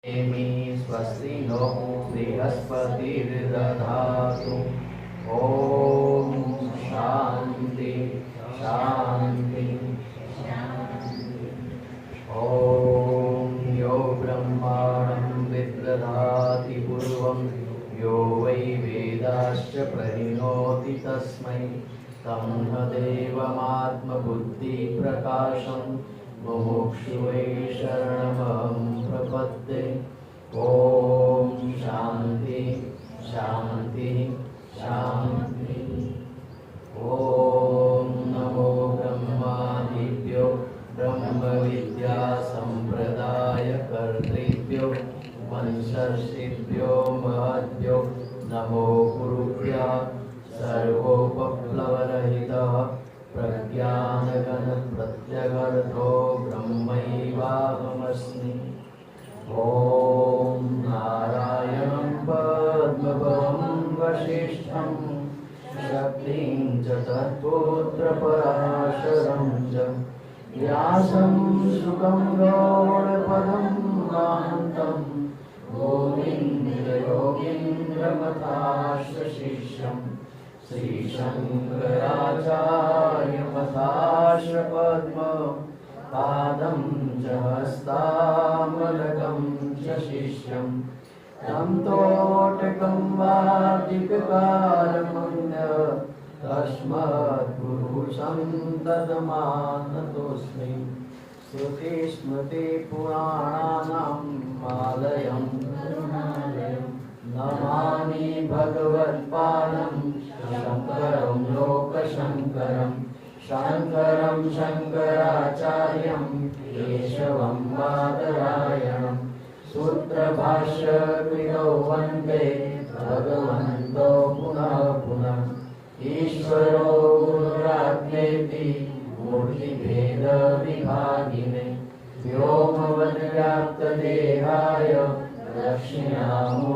नेमि स्वस्ति नो बृहस्पतिर्दधातु। ॐ शान्ति शान्ति ॐ यो ब्रह्माणं विदधाति पूर्वं यो वै वेदाश्च प्रणिनोति तस्मै तन्मदेवमात्मबुद्धिप्रकाशं मुमुक्षुवै शरणमहं प्रपद्ये। ॐ शान्ति शान्ति शान्ति। ॐ नमो ब्रह्मादिभ्यो ब्रह्मविद्या सम्प्रदायकर्तृभ्यो वंशर्षिभ्यो महद्भ्यो नमो गुरुभ्यः। सर्वोपप्लवरहितः प्रज्ञानघनप्रत्यगर्थो ब्रह्मैवाहमस्मि। ॐ नारायणं पद्मभवं वसिष्ठं शक्तिं च तत्पुत्रपराशरं च व्यासं शुकं गौडपदं महान्तं गोविन्दयोगीन्द्रमथाश्च शिष्यं श्रीशङ्कराचार्यमथाश्च पद्मपादं च हस्तामलकं च शिष्यं तं तोटकं वादिककारमन्य तस्मद्गुरुसन्ततमानतोऽस्मि। श्रुतिस्मृतिपुराणानाम् आलयं नमामि भगवत्पादं शङ्करं लोकशङ्करं शङ्करं शङ्कराचार्यं केशवं बादरायणं सूत्रभाष्यकृतौ वन्दे भगवन्तो पुनः पुनः। ईश्वरो गुरुरात्मेति मूर्तिभेदविभागिने व्योमवद्व्याप्तदेहाय दक्षिणामूर्तये